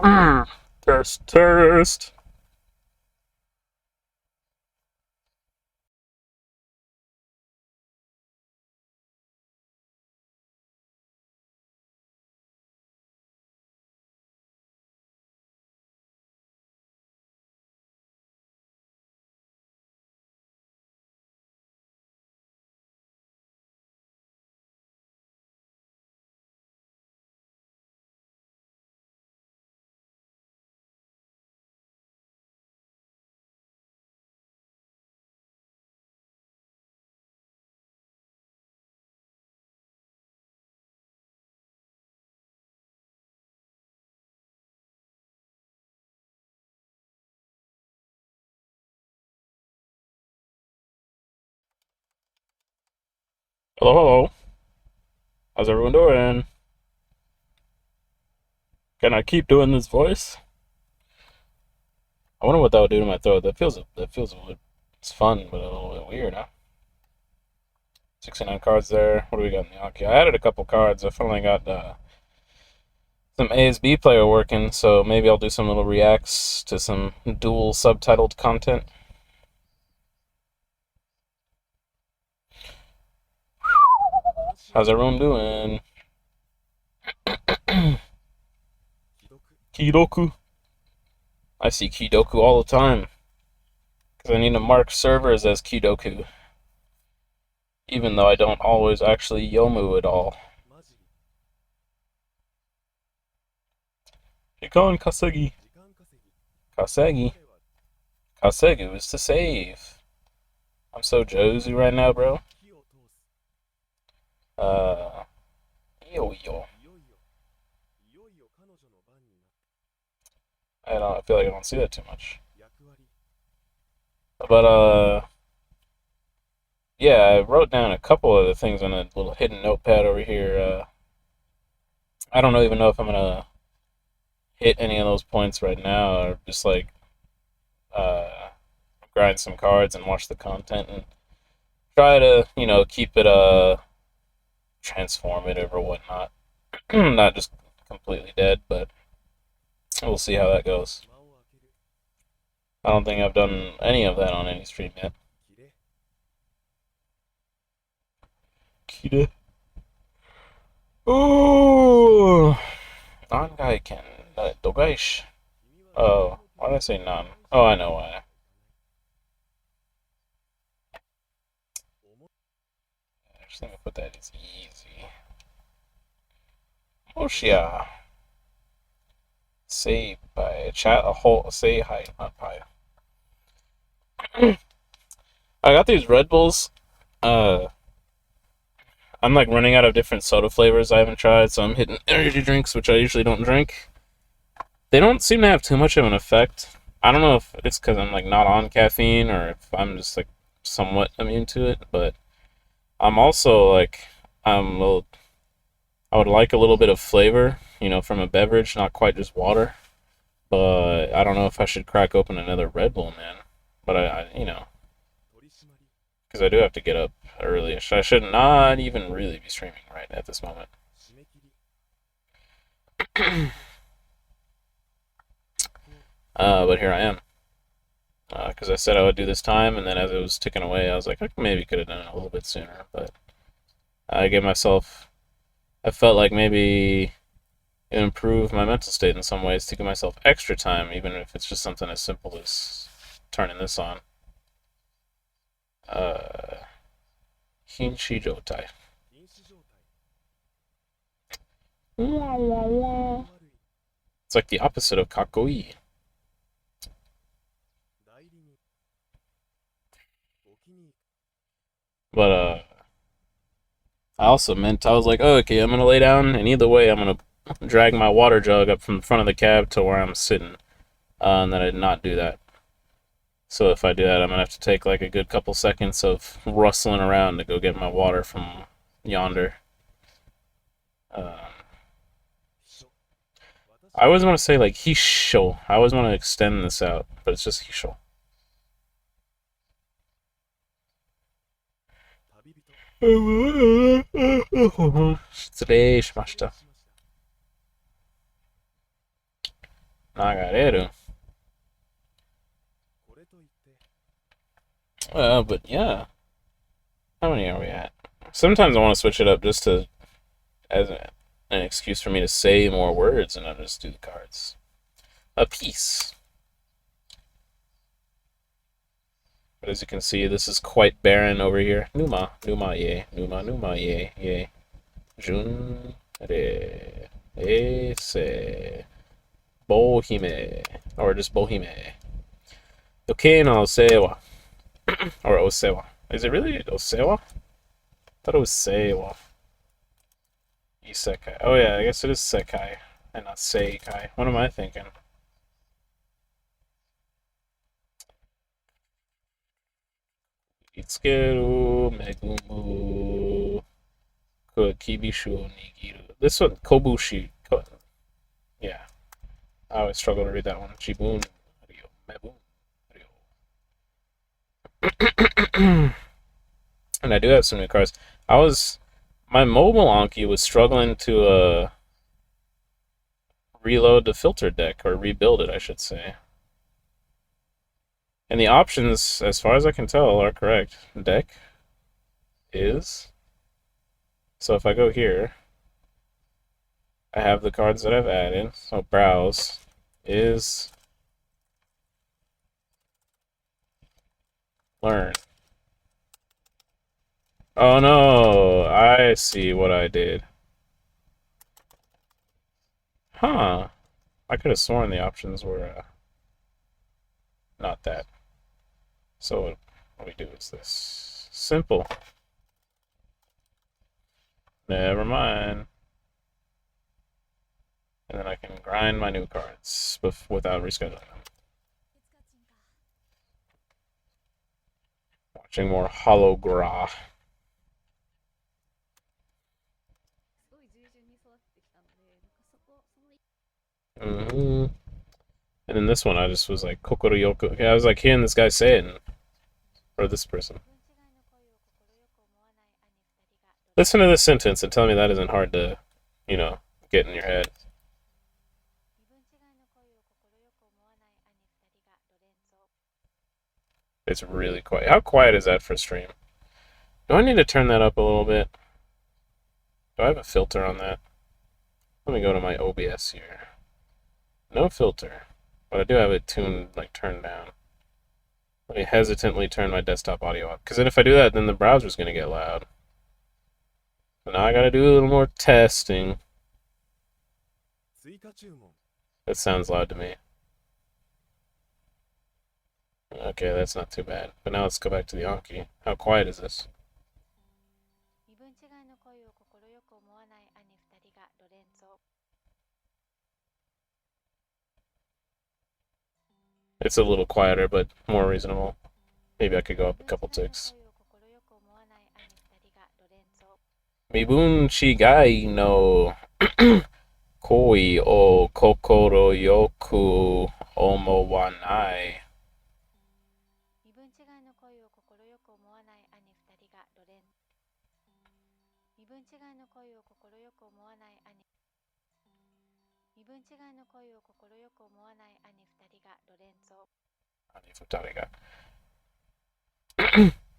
Test, test. Hello, hello. How's everyone doing? Can I keep doing this voice? I wonder what that would do to my throat. It's fun, but a little bit weird, huh? 69 cards there. What do we got in the hockey? I added a couple cards. I finally got some ASB player working, so maybe I'll do some little reacts to some dual subtitled content. How's everyone doing? Kidoku. I see Kidoku all the time. Because I need to mark servers as Kidoku. Even though I don't always actually Yomu at all. Hikon Kasegi. Kasegi. Kasegu is to save. I'm so Josie right now, bro. Yo. I feel like I don't see that too much. But, yeah, I wrote down a couple of the things on a little hidden notepad over here. I don't even know if I'm gonna hit any of those points right now, or just like uh, grind some cards and watch the content and try to, keep it transformative or whatnot. Not just completely dead, but we'll see how that goes. I don't think I've done any of that on any stream yet. Kide. Oh, Nangaiken. Dogaish. Oh, why did I say none? Oh, I know why. I just think I put that as easy. Oshia. Say by chat a whole say hi, not pie. I got these Red Bulls. Uh, I'm like running out of different soda flavors I haven't tried, so I'm hitting energy drinks, which I usually don't drink. They don't seem to have too much of an effect. I don't know if it's because I'm like not on caffeine or if I'm just like somewhat immune to it, but I'm also like I'm a little. I would like a little bit of flavor, from a beverage, not quite just water. But I don't know if I should crack open another Red Bull, man. But because I do have to get up early. I should not even really be streaming right at this moment. But here I am. Because I said I would do this time, and then as it was ticking away, I was like, I maybe could have done it a little bit sooner. But I gave myself. I felt like maybe it improved my mental state in some ways to give myself extra time, even if it's just something as simple as turning this on. Hinshi Jotai. It's like the opposite of kakoi. But I also meant I was like, oh, okay, I'm gonna lay down, and either way, I'm gonna drag my water jug up from the front of the cab to where I'm sitting, and then I did not do that. So if I do that, I'm gonna have to take like a good couple seconds of rustling around to go get my water from yonder. Uh, I always want to say like Hisho. I always want to extend this out, but it's just Hisho. 失礼しました。Nagareru. But yeah. How many are we at? Sometimes I want to switch it up just to as an excuse for me to say more words and I'll just do the cards. A piece. But as you can see, this is quite barren over here. Numa, Numa, ye. Numa, Numa, ye, ye. Jun, re, e, se. Bohime. Or just Bohime. Yoke no Osewa. Or Osewa. Is it really Osewa? I thought it was Seiwa. Isekai. Oh yeah, I guess it is Sekai and not Seikai. What am I thinking? Itsukeru Megumu Kibishu Nigiru. This one, Kobushi. Yeah. I always struggle to read that one. Jibun Ryo. Mebun Ryo. And I do have some new cards. My mobile Anki was struggling to reload the filter deck, or rebuild it, I should say. And the options, as far as I can tell, are correct. Deck is. So if I go here, I have the cards that I've added. So browse is learn. Oh no, I see what I did. Huh. I could have sworn the options were not that. So what we do is this. Simple. Never mind. And then I can grind my new cards without rescheduling them. Watching more Hologra. And then this one, I just was like, Kokoro Yoko. Okay, I was like hearing this guy say it, or this person. Listen to this sentence and tell me that isn't hard to, get in your head. It's really quiet. How quiet is that for stream? Do I need to turn that up a little bit? Do I have a filter on that? Let me go to my OBS here. No filter. But I do have it tuned, turned down. Let me hesitantly turn my desktop audio up. Because then if I do that, then the browser's going to get loud. So now I got to do a little more testing. That sounds loud to me. Okay, that's not too bad. But now let's go back to the Anki. How quiet is this? It's a little quieter, but more reasonable. Maybe I could go up a couple ticks. Mibun Shigai no Koi o Kokoro Yoku Omo wa Nai.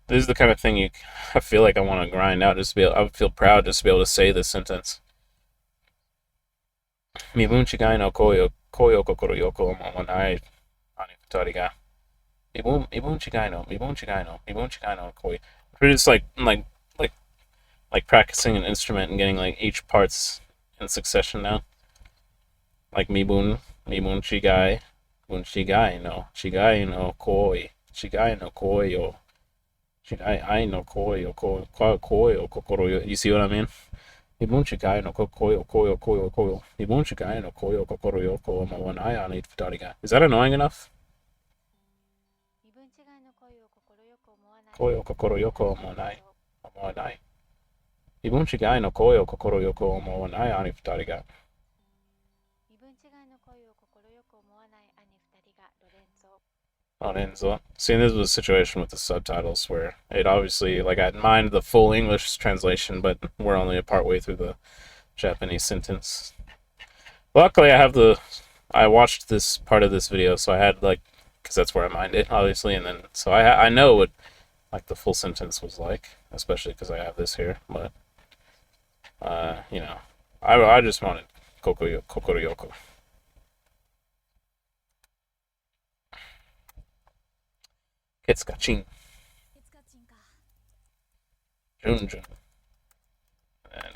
This is the kind of thing I feel like I want to grind out. I would feel proud just to be able to say this sentence. Mibun Shigai no Koi o Kokoro Yoku Omo wa Nai ani futari ga. Mibun Shigai no Koi. We're just like practicing an instrument and getting each parts in succession now. Like Mibun Shigai no Koi no Koi o Shigai no Koi o Koi o Kokoro. You see what I mean? Mibun Shigai no Koi o Koi o Koi o Koi. Mibun Shigai no Koi o Kokoro yoko omo wa nai ani futari ga. Is that annoying enough? Koi o Kokoro yoko omo wa nai. Mibun Shigai no Koi o Kokoro yoko omo wa nai ani futari ga. See, this was a situation with the subtitles where it obviously, I'd mind the full English translation, but we're only a part way through the Japanese sentence. Luckily, I have the I watched this part of this video, so I had like, because that's where I mined it, obviously, and then so I know what like the full sentence was like, especially because I have this here. But you know, I just wanted kokoro yoko. Ketskachin, Junjun, and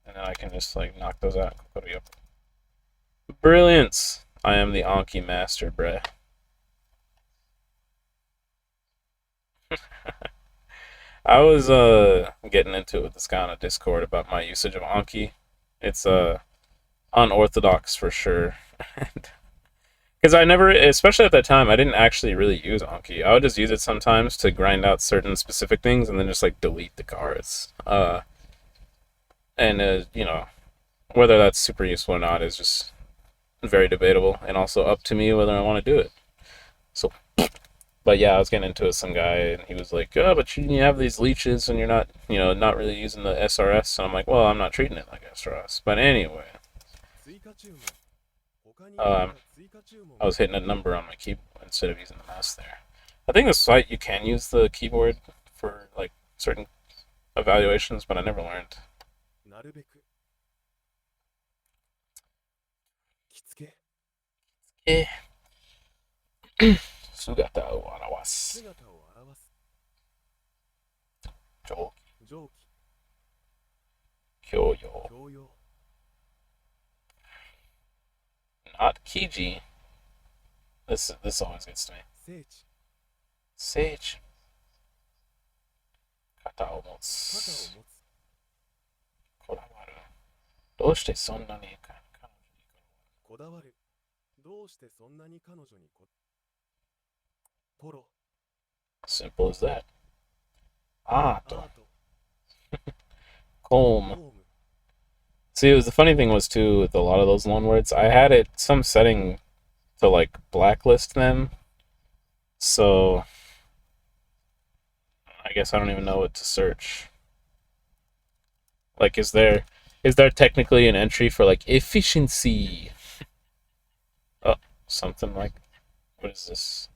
then I can just like knock those out. Kokoro yoko. Brilliance! I am the Anki master, bruh. I was getting into it with this guy on a Discord about my usage of Anki. It's unorthodox for sure. Because I never, especially at that time, I didn't actually really use Anki. I would just use it sometimes to grind out certain specific things and then just like delete the cards. And you know, whether that's super useful or not is just very debatable and also up to me whether I want to do it. So, but yeah, I was getting into it with some guy and he was like, "Oh, but you have these leeches and you're not, you know, not really using the SRS." And I'm like, "Well, I'm not treating it like SRS." But anyway, I was hitting a number on my keyboard instead of using the mouse there. I think the site you can use the keyboard for like certain evaluations, but I never learned. Eh. Sugataを表す。蒸気。教養。Not Kiji. This always gets to me. Sage. 肩を持つ。こだわる。どうしてそんなにこだわる。どうしてそんなに彼女にポロ。Simple as that. Art. Comb. See, it was the funny thing was too with a lot of those loanwords, I had it some setting to like blacklist them, so I guess I don't even know what to search. Like, is there technically an entry for like efficiency? Oh, something like, what is this?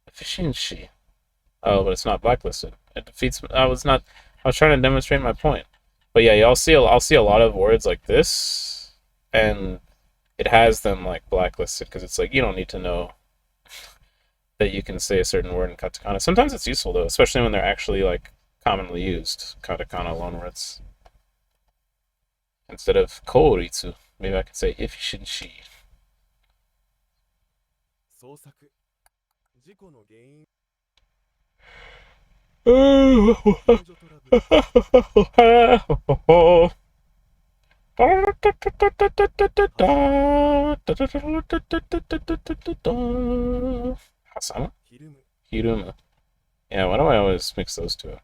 Efficiency. Oh, but it's not blacklisted. It defeats. I was trying to demonstrate my point. But yeah, I'll see a lot of words like this, and it has them like blacklisted because it's like you don't need to know that you can say a certain word in katakana. Sometimes it's useful though, especially when they're actually like commonly used katakana loanwords. Instead of kouritsu, maybe I could say efficiency. Hasama? Hirumu. Yeah, why do I always mix those two up?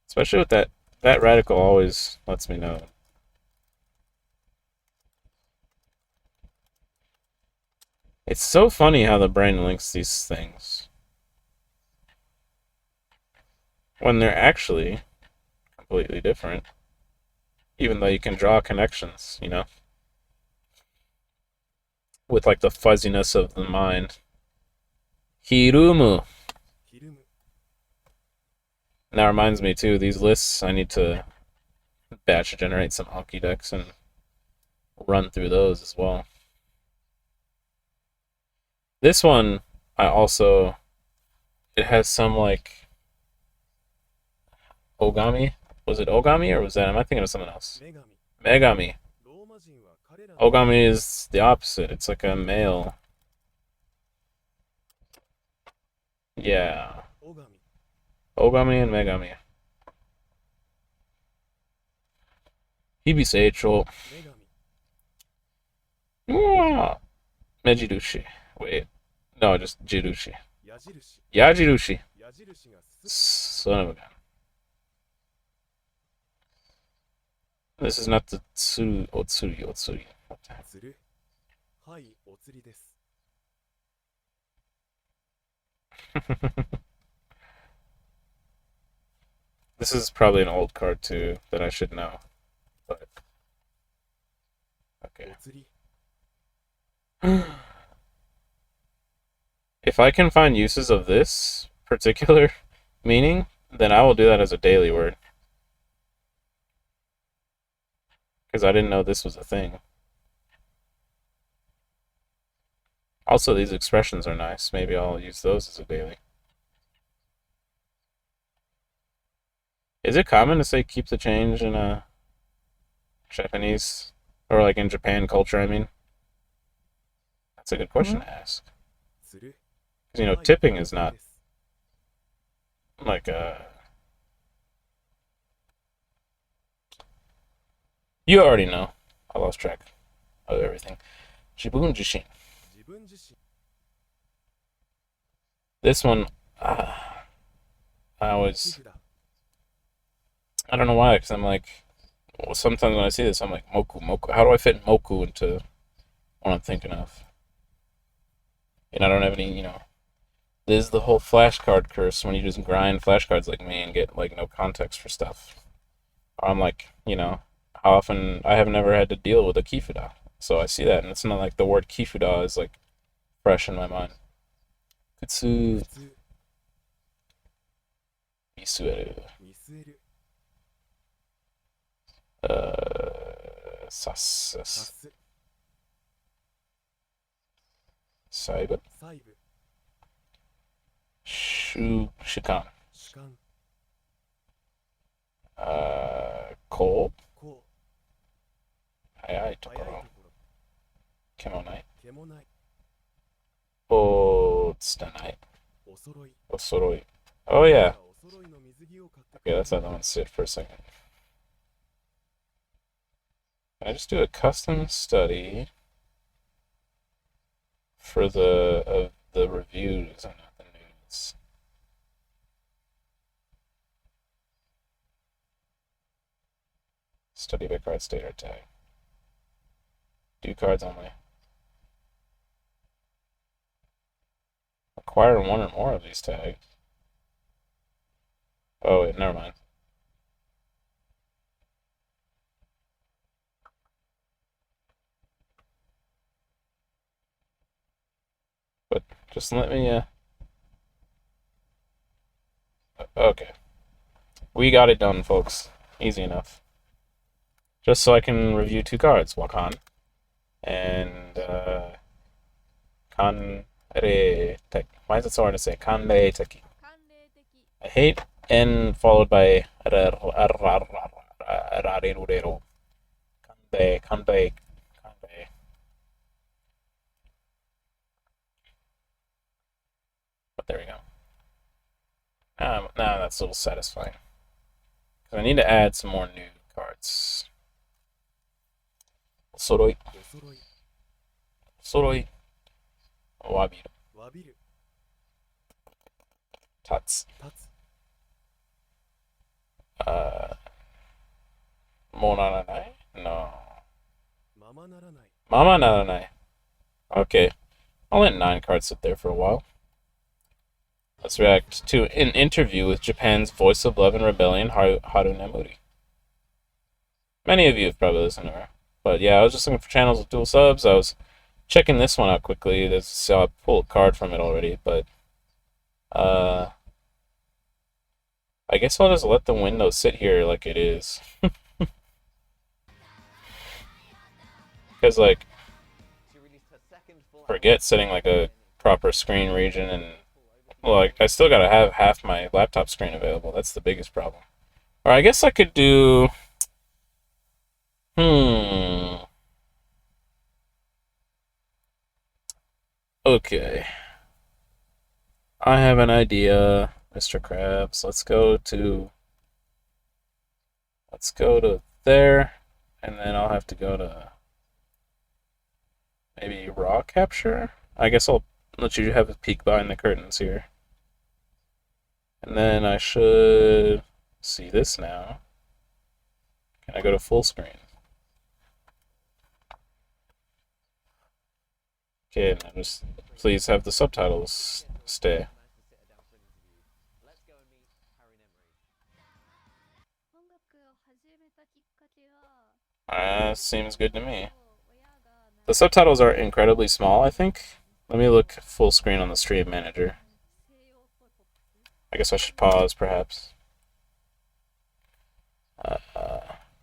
Especially with that radical always lets me know. It's so funny how the brain links these things when they're actually completely different. Even though you can draw connections, you know? With like the fuzziness of the mind. Hirumu. That reminds me too, these lists, I need to batch generate some Anki decks and run through those as well. This one, it has some like Ogami. Was it Ogami or am I thinking of something else? Megami. Ogami is the opposite. It's like a male. Yeah. Ogami and Megami. Hibise Eicho. Mejirushi. Wait. No, just Jirushi. Yajirushi. Son of a gun. This is not the Otsuri. What the heck? This is probably an old card too that I should know. But Okay. If I can find uses of this particular meaning, then I will do that as a daily word. Because I didn't know this was a thing. Also, these expressions are nice. Maybe I'll use those as a daily. Is it common to say keep the change in a Japanese, or like in Japan culture, I mean? That's a good question to ask. Because, tipping is not like you already know. I lost track of everything. Jibun Jishin. This one, I always, I don't know why, because I'm like, well, sometimes when I see this, I'm like, Moku, Moku. How do I fit Moku into what I'm thinking of? And I don't have any, there's the whole flashcard curse when you just grind flashcards like me and get, like, no context for stuff. Or I'm like, how often, I have never had to deal with a Kifuda. So I see that, and it's not like the word Kifuda is, like, fresh in my mind. Kutsu. Misueru. Sas. Saibu. Shikan. Ko. Hayai tokoro. Kemonai. Otsutanai. Osoroi. Oh yeah. Okay, that's how that one sit for a second. Can I just do a custom study for the reviews and not the news? Study by card state or tag. Do cards only. Acquire one or more of these tags. Oh wait, never mind. But just let me okay. We got it done, folks. Easy enough. Just so I can review 2 cards, Wakan and Kanre-teki. Why is it so hard to say? Kanre-teki. I hate N followed by Rarirurero. Kanre. But there we go. Now that's a little satisfying. Because I need to add some more new cards. Soroi. Wabiru. Tats. Mo naranai? No. Mama naranai. Okay. I'll let 9 cards sit there for a while. Let's react to an interview with Japan's Voice of Love and Rebellion, Haru Nemuri. Many of you have probably listened to her. But yeah, I was just looking for channels with dual subs. I was checking this one out quickly. So I pulled a card from it already, but I guess I'll just let the window sit here like it is. Because, like, forget setting, like, a proper screen region and, like, I still gotta have half my laptop screen available. That's the biggest problem. Or I guess I could do... Okay. I have an idea, Mr. Krabs. Let's go to there, and then I'll have to go to maybe raw capture. I guess I'll let you have a peek behind the curtains here. And then I should see this now. Can I go to full screen? Okay, now just please have the subtitles stay. Seems good to me. The subtitles are incredibly small, I think. Let me look full screen on the stream manager. I guess I should pause, perhaps.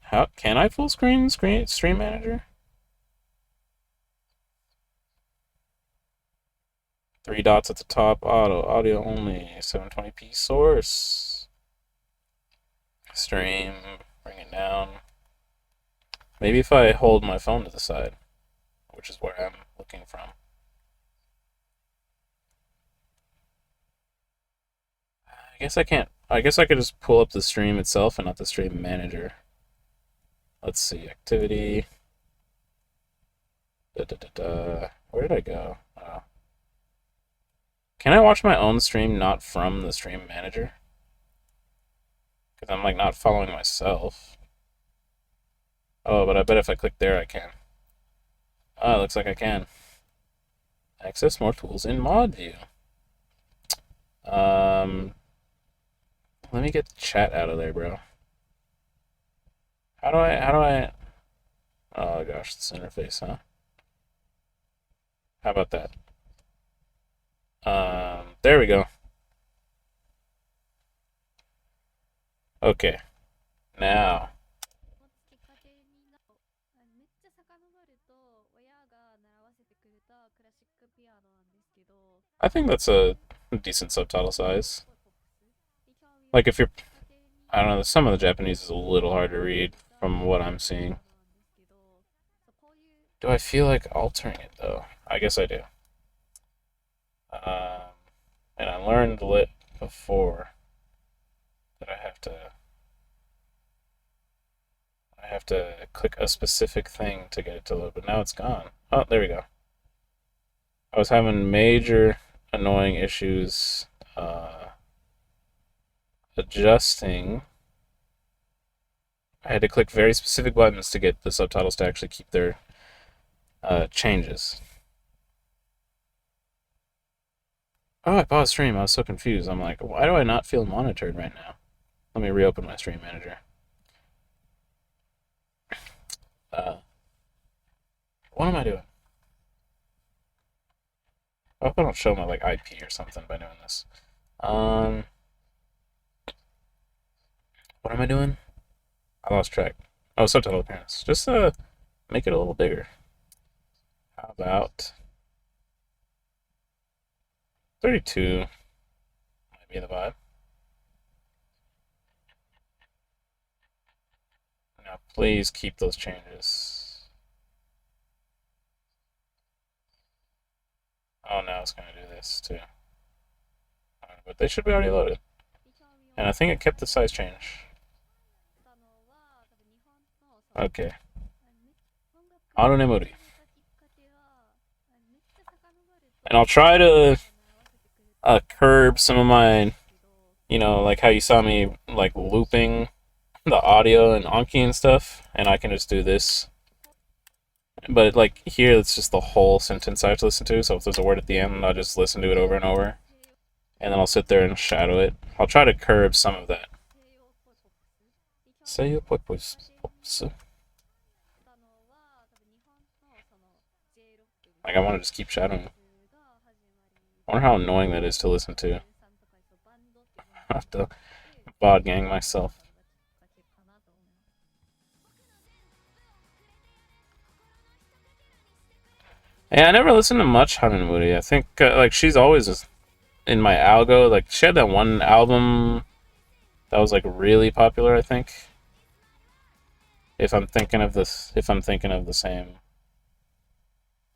How can I full screen stream manager? 3 dots at the top, audio only, 720p source. Stream, bring it down. Maybe if I hold my phone to the side, which is where I'm looking from. I guess I can't. I guess I could just pull up the stream itself and not the stream manager. Let's see, activity. Where did I go? Oh. Can I watch my own stream not from the stream manager? Because I'm like not following myself. Oh, but I bet if I click there I can. Oh, it looks like I can. Access more tools in mod view. Let me get the chat out of there, bro. How do I Oh gosh, this interface, huh? How about that? There we go. Okay. Now. I think that's a decent subtitle size. Like if you're, I don't know, some of the Japanese is a little hard to read from what I'm seeing. Do I feel like altering it though? I guess I do. And I learned lit before that I have to click a specific thing to get it to load, but now it's gone. Oh, there we go. I was having major annoying issues adjusting. I had to click very specific buttons to get the subtitles to actually keep their changes. Oh, I paused stream. I was so confused. I'm like, why do I not feel monitored right now? Let me reopen my stream manager. What am I doing? I hope I don't show my like IP or something by doing this. What am I doing? I lost track. Oh, subtitle appearance. Just make it a little bigger. How about 32? Might be the vibe. Now, please keep those changes. Oh, now it's going to do this too. But they should be already loaded. And I think it kept the size change. Okay. Auto Nemuri. And I'll try to curb some of my, you know, like how you saw me like looping the audio and Anki and stuff, and I can just do this. But like here, it's just the whole sentence I have to listen to, so if there's a word at the end, I'll just listen to it over and over. And then I'll sit there and shadow it. I'll try to curb some of that. Like, I want to just keep shadowing. I wonder how annoying that is to listen to. I have to bod gang myself. Yeah, I never listened to much Hanamuri. I think, like, she's always in my algo. Like, she had that one album that was, like, really popular, I think. If I'm thinking of the same.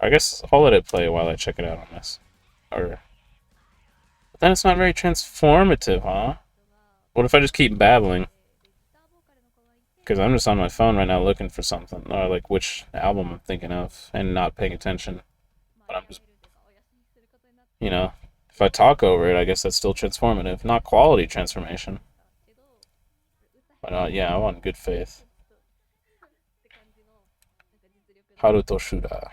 I guess I'll let it play while I check it out on this. But then it's not very transformative, huh? What if I just keep babbling? Because I'm just on my phone right now looking for something, or like which album I'm thinking of, and not paying attention. But I'm just, you know, if I talk over it, I guess that's still transformative. Not quality transformation. But yeah, I want good faith. Haruto Shura.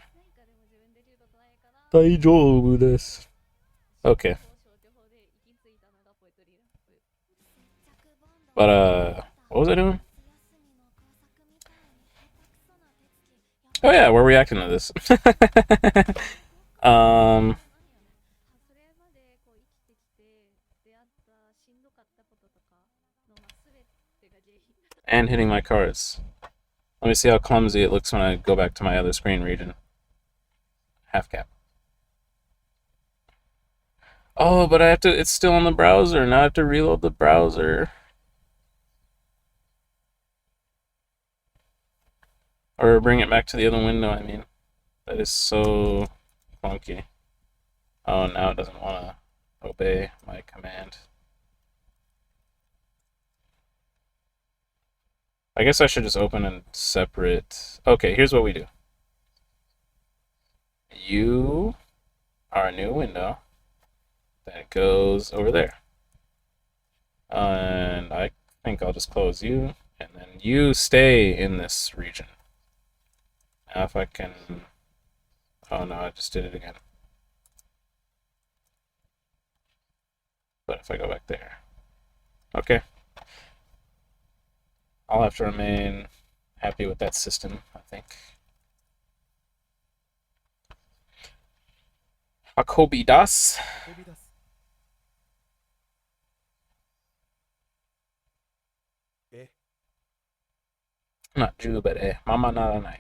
大丈夫です. Okay. But, what was I doing? Oh yeah, we're reacting to this. um, and hitting my cards. Let me see how clumsy it looks when I go back to my other screen region. Half cap. Oh, but I have to, it's still on the browser. Now I have to reload the browser. Or bring it back to the other window, I mean. That is so funky. Oh, now it doesn't want to obey my command. I guess I should just open a separate... Okay, here's what we do. You are a new window that goes over there. And I think I'll just close you, and then you stay in this region. Now if I can... Oh no, I just did it again. But if I go back there... Okay. I'll have to remain happy with that system, I think. Akobi das. Not Jew, but Mama naranai.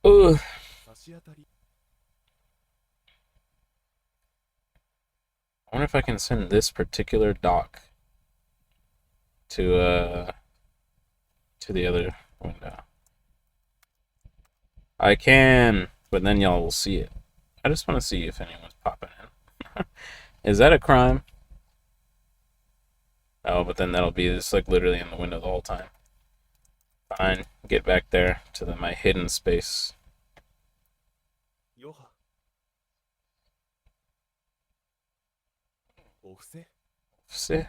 Ugh. I wonder if I can send this particular dock to the other window. I can, but then y'all will see it. I just want to see if anyone's popping in. Is that a crime? Oh, but then that'll be just like literally in the window the whole time. Fine, get back there to my hidden space. See?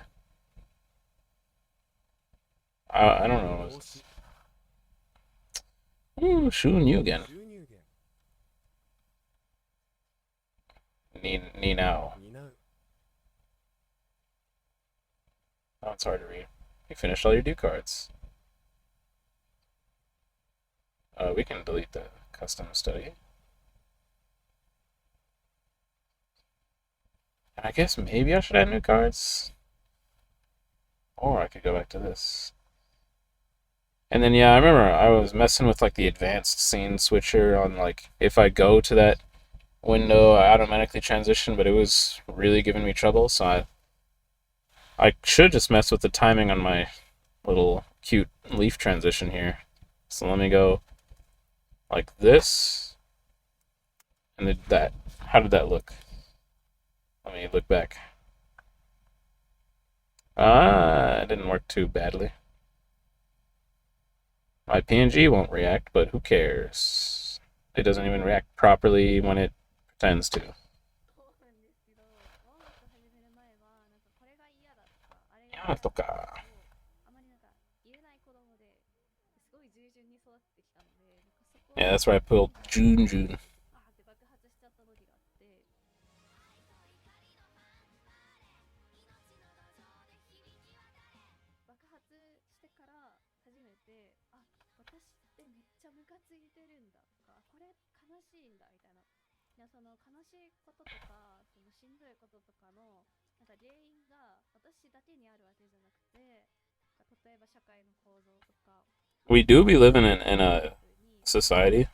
I don't know. Ooh, shooting you again. Ni now. Oh, it's hard to read. You finished all your due cards. We can delete the custom study. And I guess maybe I should add new cards. Or I could go back to this. And then, yeah, I remember I was messing with, like, the advanced scene switcher on, like, if I go to that window, I automatically transition, but it was really giving me trouble, so I should just mess with the timing on my little cute leaf transition here. So let me go like this, and that. How did that look? Let me look back. It didn't work too badly. My PNG won't react, but who cares? It doesn't even react properly when it pretends to. Yeah, that's why I pulled June. We do be living in a society.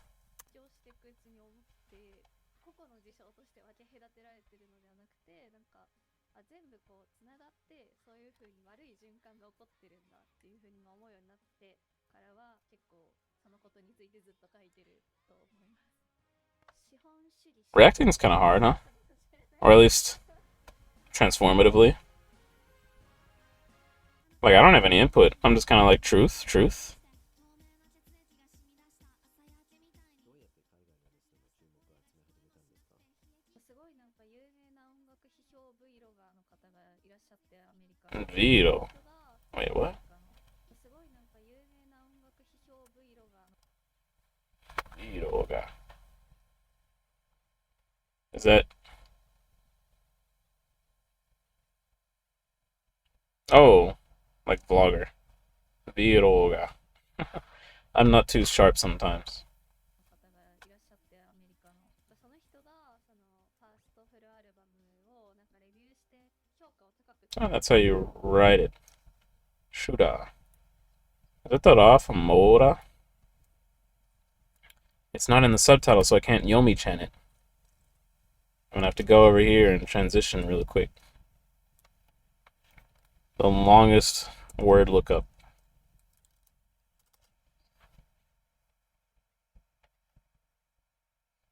Reacting is kind of hard, huh? Or at least transformatively. Like, I don't have any input. I'm just kind of like, truth. Vito. Wait, what? Vito guy. Is that... Oh, like vlogger. Biroga. I'm not too sharp sometimes. 方がいらっしゃって、アメリカの。その人がそのファーストフルアルバムをなんかレビューして評価を高くつ Oh, けて that's how you write it. Shuda. Is it the Rafa Mora? It's not in the subtitle, so I can't Yomi chan it. I'm gonna have to go over here and transition really quick. The longest word lookup.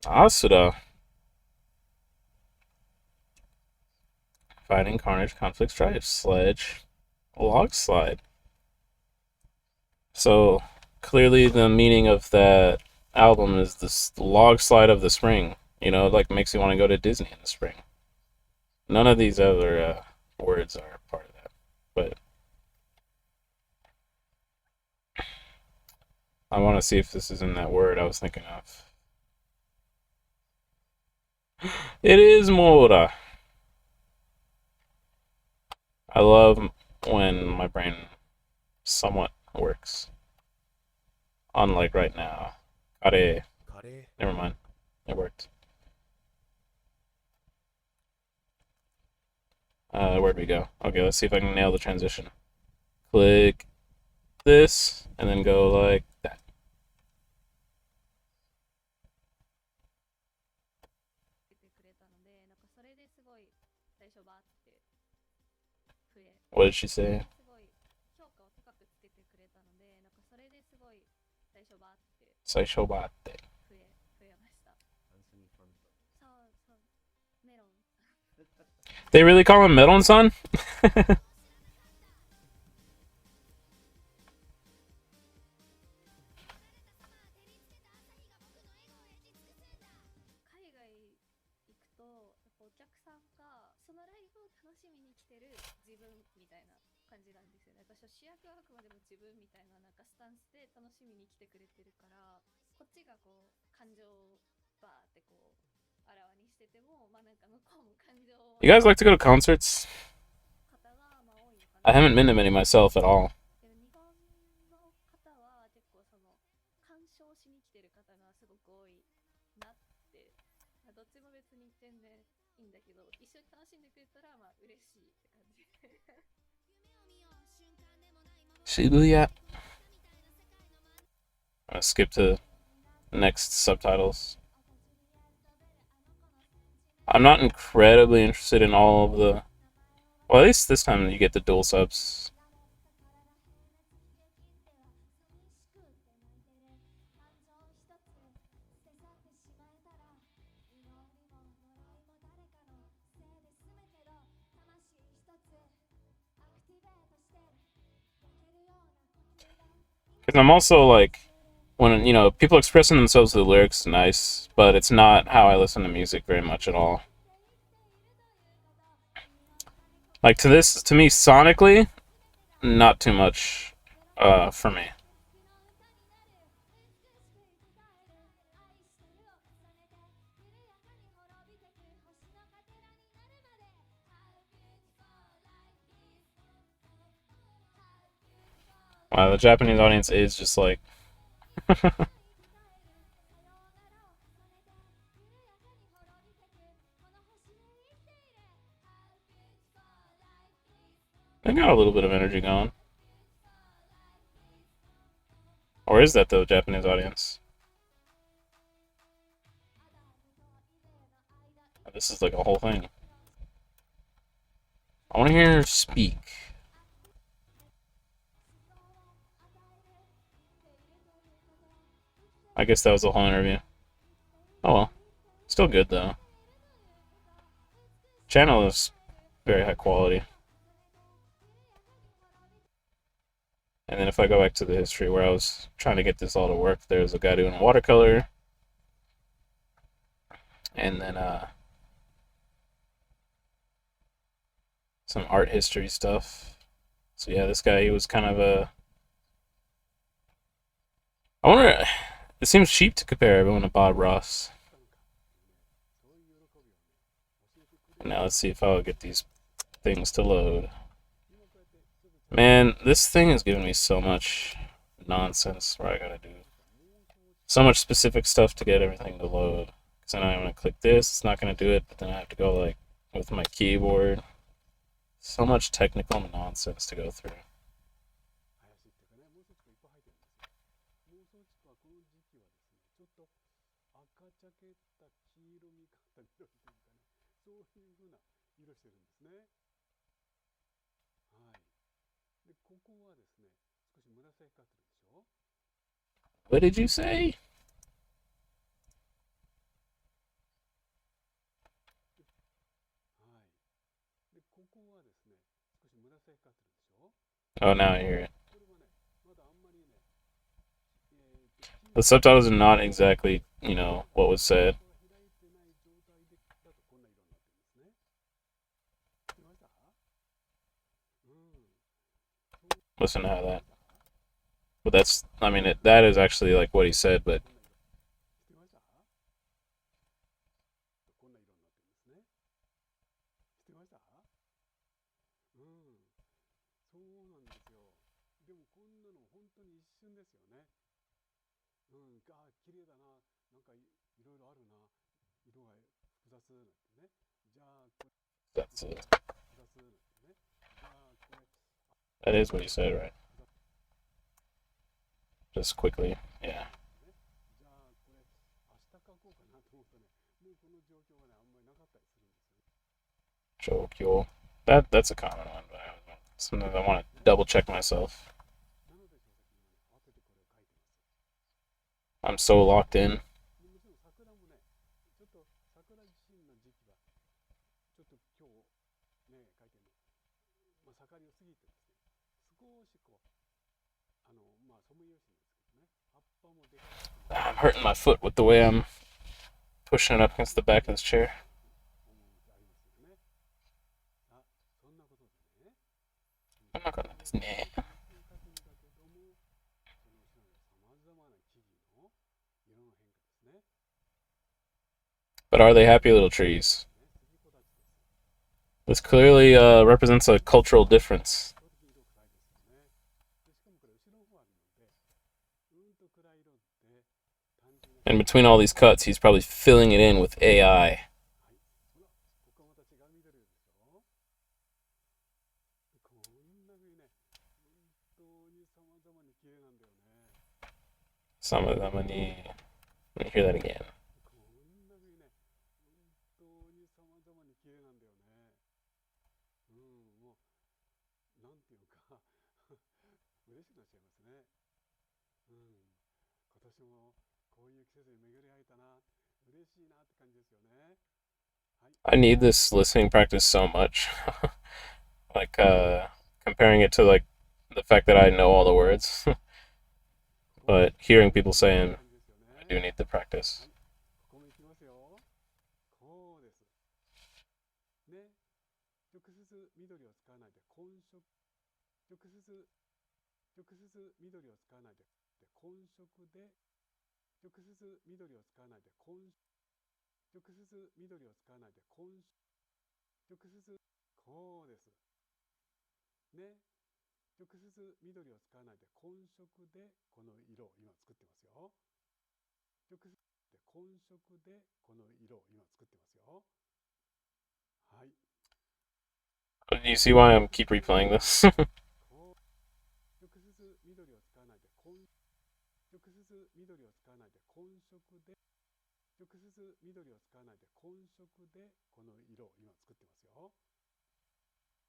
Asuda. Fighting, Carnage, Conflict, Strife, Sledge, Log Slide. So clearly the meaning of that album is this log slide of the spring. You know, it like makes you want to go to Disney in the spring. None of these other words are part of that, but I want to see if this is in that word I was thinking of. It is Mora. I love when my brain somewhat works. Unlike right now. Kare. Never mind. It worked. Where'd we go? Okay, let's see if I can nail the transition. Click this, and then go like that. てくれたので、なんかそれですごい最初バーって増え、 What did she say? すごい評価を高くつけてくれたので、なんかそれですごい最初バーってSaishobate. 増えました。そうそう、メロン。They really call him Melon-san? 海外行くとやっぱお客さんがそのライブを楽しみに来てる自分みたいな感じなんですよね。私は主役はあくまでも自分みたいななんかスタンスで楽しみに来てくれてるから、こっちがこう感情をバーってこうあらわにしてても、まあなんか向こうも感情を You guys like to go to concerts? 方がまあ多いのか I な。 haven't been to many myself at all. で日本の方は結構その鑑賞しに来てる方がすごく多いなって、まあどっちも別に全然いいんだけど、一緒に楽しんでくれたらまあ嬉しいって感じ。 Shibuya. I'm gonna skip to next subtitles. I'm not incredibly interested in all of the. Well, at least this time you get the dual subs. Because I'm also like, when you know people expressing themselves with the lyrics is nice, but it's not how I listen to music very much at all. Like to me sonically, not too much for me. Wow, the Japanese audience is just like. They got a little bit of energy going. Or is that the Japanese audience? This is like a whole thing. I want to hear her speak. I guess that was the whole interview. Oh well. Still good though. Channel is very high quality. And then if I go back to the history where I was trying to get this all to work, there's a guy doing watercolor. And then some art history stuff. So yeah, this guy, he was kind of a. I wonder. It seems cheap to compare everyone to Bob Ross. Now let's see if I'll get these things to load. Man, this thing is giving me so much nonsense where I gotta do so much specific stuff to get everything to load. Because then I'm gonna click this, it's not gonna do it, but then I have to go like with my keyboard. So much technical nonsense to go through. 林っていうかね、もう一つがいっぱい入ってるんですよ。もう一つはこの時期はですね、ちょっと赤茶けった黄色みかった緑というかね、そういう風な色してるんですね。はい。で、ここはですね、少し紫がかってるでしょ。 What did you say? はい。で、ここはですね、少し紫がかってるでしょ。 Oh, now I hear it. これはね、まだあんまりね、The subtitles are not exactly, what was said. 開いてない状態でだとこんな色になってるんですね。見ました？うん。Listen to how that. But that's, I mean, that is actually like what he said, but 知ってました？こんな色になってるんですね。知ってました？うん。そうなんですよ。でもこんなの本当に一瞬ですよね。うん。あ、綺麗だな。なんかいろいろあるな。色が複雑なんてね。じゃあ、これ that's it. 複雑なんてね。じゃあ、これ That is what he said, right? Just quickly, yeah. ね。じゃあ、これ明日書こうかなと思うとね、もうこの状況がね、あんまりなかったりするんですよね。 Jokyo. That's a common one, but sometimes I want to double check myself. なので書籍にはね、慌ててこれを書いてます。I'm so locked in. でもちろん桜もね、ちょっと桜自身の時期は、ちょっと今日ね、書いてるの、まあ、盛りを過ぎてですね、少しこう、まあ、ソメイヨシノですけどね、葉っぱもでかくて、I'm hurting my foot with the way I'm pushing it up against the back of this chair. 思うのってありますよね。あ、そんなことでね、I'm not gonna do this. Nah. 書くんだけども、その後ろにはさまざまな木々の色の変化ですね。 But are they happy little trees? ね、杉木立ちです。 This clearly represents a cultural difference. 圧倒的に色暗いですよね。で、しかもこれ後ろの方あるので、と暗い色で単純な And between all these cuts, he's probably filling it in with AI. はい。ほら、ここはまた違う緑でしょ。こんな風にね、本当に様々に綺麗なんだよね。 Some of them I need. Let me hear that again. こんな風にね、本当に様々に綺麗なんだよね。うん、もう、なんていうか嬉しくなっちゃいますね。うん。今年もこういう季節に巡り会えたな。嬉しいなって感じですよね。はい。 I need this listening practice so much. Like comparing it to like the fact that I know all the words, but hearing people saying I do need the practice. ここも行きますよ。こうです。ね。直接緑を使わないで混色。直接緑を使わないで混色で。直接緑を使わないで混。直接緑を使わないで混。直接こうです。ね。直接緑を使わないで混色でこの色を今作ってますよ。直接で混色でこの色を今作ってますよ。はい。 Do you see why I keep replaying this? こう直接緑を使わないで直接緑を使わないで混色で直接緑を使わないで混色でこの色を今作ってますよ。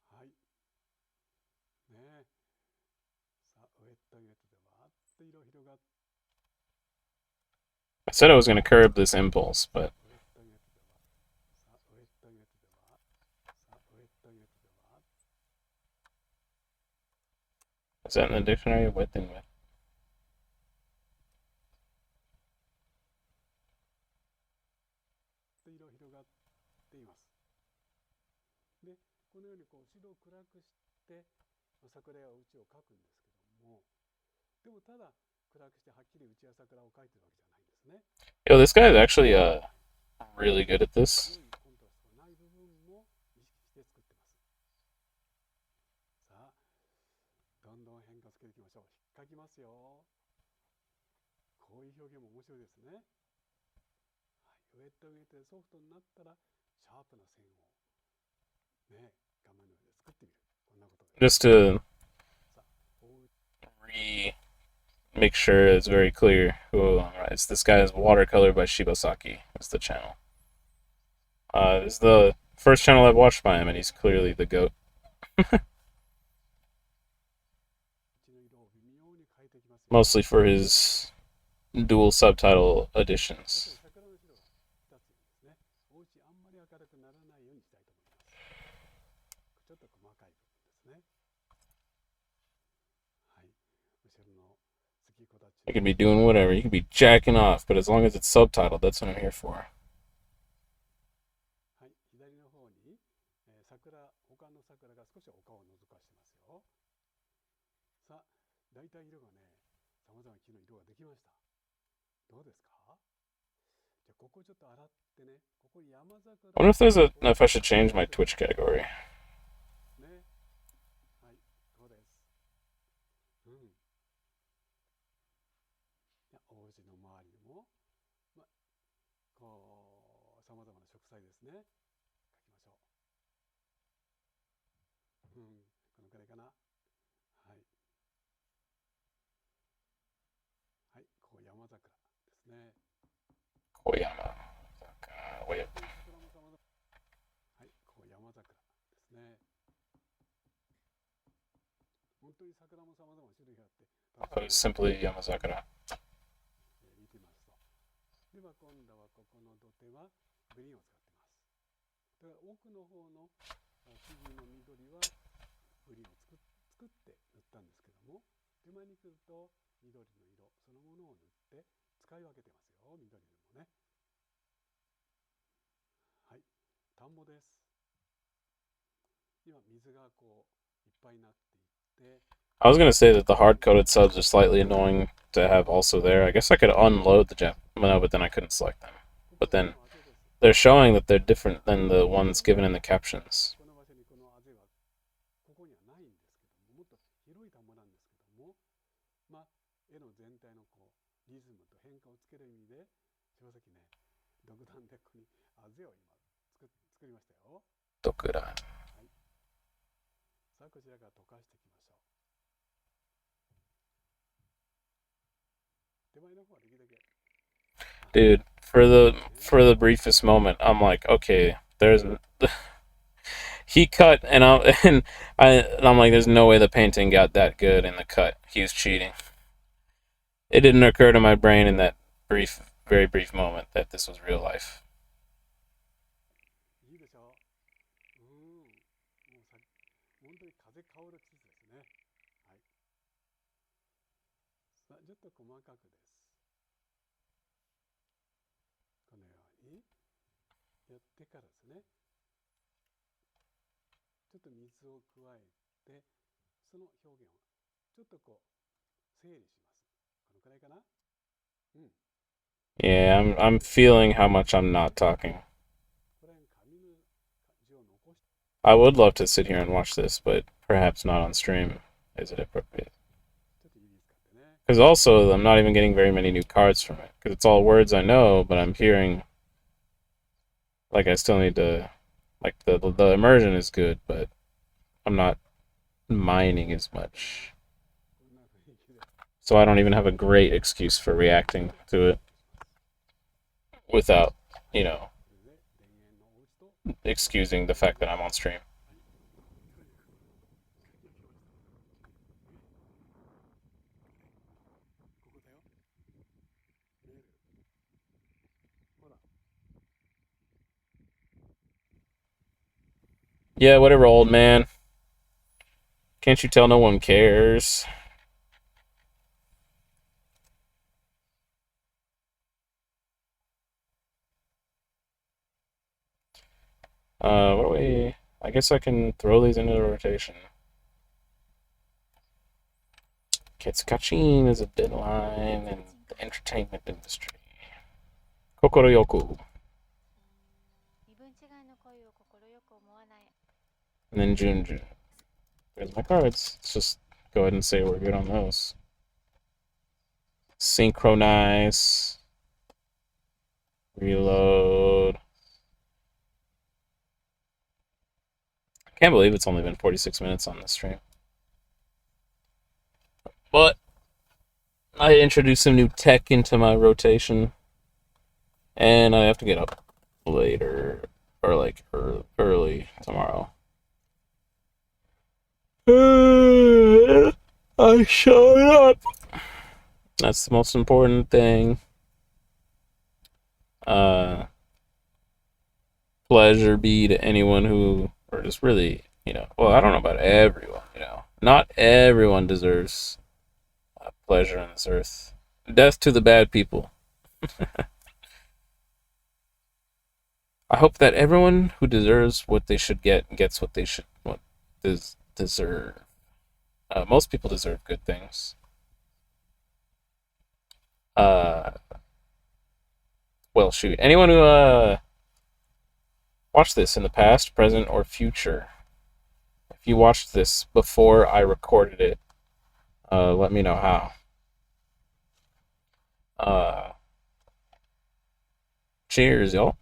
はい。ねえ。さあ、ウェットウェットでわーっと色広がって I said I was going to curb this impulse, but ウェットウェットでわさあ、ウェットウェットでわさあ、ウェットウェットでわ is that in the dictionary? Width and width. と色広がっています。で、このようにこう白を暗くして桜やうちを描くんですけども、でもただ暗くしてはっきりうちや桜を描いてるわけじゃないんですね。 Yo, this guy is actually really good at this. 強いコントラストがない部分も意識して作ってます。さあ、変化つけていきましょう。引っかきますよ。こういう表現も面白いですね。はい、上と上てソフトになったらシャープな線をね、画面の上で作ってみる。こんなことです。 Just to さあ、make sure it's very clear who writes. This guy is Watercolor by Shibasaki. Is the channel. This is the first channel I've watched by him, and he's clearly the goat. 口の色を微妙に変えていきますよ。 Mostly for his dual subtitle やっぱり editions. 桜の白が2つですね。お家あんまり明るくならないようにしたいと思います。ちょっと細かい部分ですね。はい。後ろの月子たち。 You can be doing whatever. You can be jacking off, but as long as it's subtitled, that's what I'm here for. はい、左の方に、他の桜が少しお顔を覗かしてますよ。さあ、大体色がね、さまざまな木の色ができました。どうですか？じゃあここちょっと洗ってね、ここ山桜。 I wonder if I should change my Twitch category. ね。はい、そうです。うん。いや、お家の周りも、こう、さまざまな植栽ですね。描きましょう。このくらいかな。はい。はい、こう山桜ですね。 Koyama. Wait. 桜も様々。はい、こう山桜ですね。本当に桜も様々な種類があって。 I thought it was simply Yamazakura. 見てますと。では今度はここの土手はグリーンを使ってます。だから奥の方の木々の緑はグリーンを作って塗ったんですけども、手前に来ると緑の色そのものを塗って使い分けてますよ。緑でもね。はい、田んぼです。今水がこういっぱいになっていって、 I was gonna say that the hard-coded subs are slightly annoying to have also there. I guess I could unload the Jap. No, but then I couldn't select them. But then they're showing that they're different than the ones given in the captions. この場所にこのあぜはここにはないんですけども、もっと広い田んぼなんですけども、まあ絵の全体のこうリズムと変化をつける意味で柴崎ね、独断でここにあぜを今作りましたよ。 Dokura. はい、さあこちらから溶かしていきましょう。手前の方はできるだけ Dude, for the briefest moment, I'm like, okay, there's he cut and I'm like, there's no way the painting got that good in the cut. He was cheating. It didn't occur to my brain in that very brief moment that this was real life. いいでしょう。もう本当に風香る季節ですね。はい。さあちょっと細かくです。このようにやってからですね、ちょっと水を加えて、その表現をちょっとこう整理します。このくらいかな。うん。 Yeah, I'm feeling how much I'm not talking. これ紙の字を残して、 I would love to sit here and watch this, but perhaps not on stream. Is it appropriate? ちょっと指使ってね。 Because also, I'm not even getting very many new cards from it. Because it's all words I know, but I'm hearing... Like, I still need to... Like, the immersion is good, but I'm not mining as much. こんな雰囲気で So I don't even have a great excuse for reacting to it without, you know, これで田園のお家と excusing the fact that I'm on stream. ここだよ。見える？ほら。 Yeah, whatever, old man. Can't you tell no one cares? What do we... I guess I can throw these into the rotation. Ketsukachin is a deadline in the entertainment industry. Kokoroyoku. And then Junjun. There's my cards. It's just go ahead and say we're good on those. Synchronize. Reload. I can't believe it's only been 46 minutes on this stream. But I introduced some new tech into my rotation, and I have to get up later, or like early tomorrow. I showed up. That's the most important thing. Pleasure be to anyone who, or just really, well, I don't know about everyone, not everyone deserves pleasure on this earth. Death to the bad people. I hope that everyone who deserves what they should get gets what they should deserve. Most people deserve good things. Well, shoot. Anyone who watched this in the past, present, or future, if you watched this before I recorded it, let me know how. Cheers, y'all.